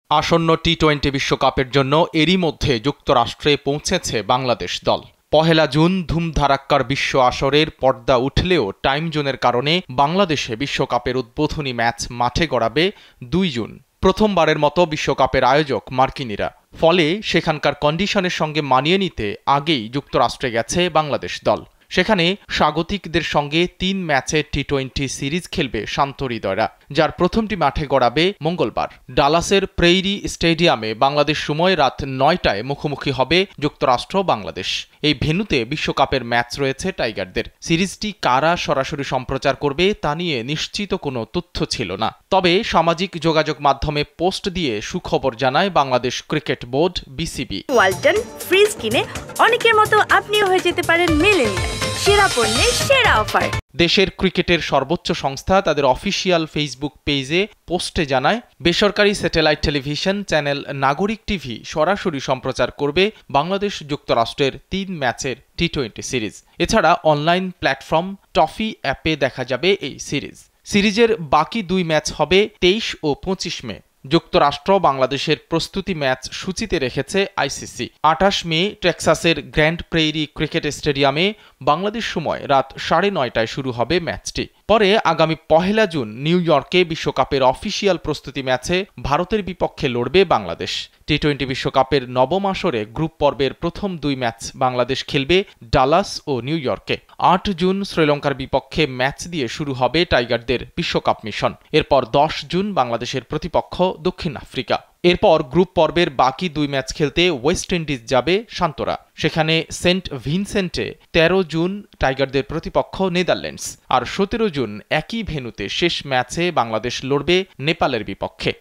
আসন্ন টি-20 বিশ্বকাপের জন্য এরই মধ্যে যুক্তরাষ্ট্রে পৌঁছেছে বাংলাদেশ দল। পহেলা জুন ধুমধারাক্কার বিশ্ব আসরের পর্দা উঠলেও টাইম জোনের কারণে বাংলাদেশে বিশ্বকাপের উদ্বোধনী ম্যাচ মাঠে গড়াবে ২ জুন। প্রথমবারের মতো বিশ্বকাপের আয়োজক মার্কিনিরা, ফলে সেখানকার কন্ডিশনের সঙ্গে মানিয়ে নিতে আগেই যুক্তরাষ্ট্রে গেছে বাংলাদেশ দল। সেখানে স্বাগতিকদের সঙ্গে ৩ ম্যাচের টি-20 সিরিজ খেলবে শান্ত হৃদয়রা, যার প্রথমটি মাঠে গড়াবে মঙ্গলবার। ডালাসের প্রেইরি স্টেডিয়ামে বাংলাদেশ সময় রাত ৯টায় মুখোমুখি হবে যুক্তরাষ্ট্র বাংলাদেশ। এই ভেন্যুতে বিশ্বকাপের ম্যাচ রয়েছে টাইগারদের। সিরিজটি কারা সরাসরি সম্প্রচার করবে তা নিয়ে নিশ্চিত কোনো তথ্য ছিল না। তবে সামাজিক যোগাযোগ মাধ্যমে পোস্ট দিয়ে সুখবর জানায় Bangladesh cricket board BCB. Walton fridge কিনে অনেকের মতো আপনিও হয়ে যেতে পারেন মিলেনিয়াল। সেরা পণ্যের সেরা অফার। দেশের ক্রিকেটের সর্বোচ্চ সংস্থা তাদের অফিসিয়াল ফেসবুক পেজে পোস্টে জানায়, বেসরকারি স্যাটেলাইট টেলিভিশন চ্যানেল নাগরিক টিভি সরাসরি সম্প্রচার করবে বাংলাদেশ যুক্তরাষ্ট্রের ৩ ম্যাচের টি-20 সিরিজ। এছাড়া অনলাইন প্ল্যাটফর্ম টফি অ্যাপে দেখা যাবে এই সিরিজ। সিরিজের বাকি 2 ম্যাচ হবে ২৩ ও ২৫ মে। যুক্তরাষ্ট্র বাংলাদেশের প্রস্তুতি ম্যাচ সূচিতে রেখেছে আইসিসি। ২৮ মে টেক্সাসের গ্র্যান্ড প্রেইরি ক্রিকেট স্টেডিয়ামে বাংলাদেশ সময় রাত ৯:৩০টায় শুরু হবে ম্যাচটি। পরে আগামী পহেলা জুন নিউ ইয়র্কে বিশ্বকাপের অফিসিয়াল প্রস্তুতি ম্যাচে ভারতের বিপক্ষে লড়বে বাংলাদেশ। টি-20 বিশ্বকাপের নবম আসরে গ্রুপ পর্বের প্রথম 2 ম্যাচ বাংলাদেশ খেলবে ডালাস ও নিউ ইয়র্কে। ৮ জুন শ্রীলঙ্কার বিপক্ষে ম্যাচ দিয়ে শুরু হবে টাইগারদের বিশ্বকাপ মিশন। এরপর ১০ জুন বাংলাদেশের প্রতিপক্ষ দক্ষিণ আফ্রিকা। এরপর গ্রুপ পর্বের বাকি 2 ম্যাচ খেলতে ওয়েস্ট ইন্ডিজ যাবে শান্তরা। সেখানে সেন্ট ভিনসেন্টে ১৩ জুন টাইগারদের প্রতিপক্ষ নেদারল্যান্ডস। আর ১৭ জুন একই ভেন্যুতে শেষ ম্যাচে বাংলাদেশ লড়বে নেপালের বিপক্ষে।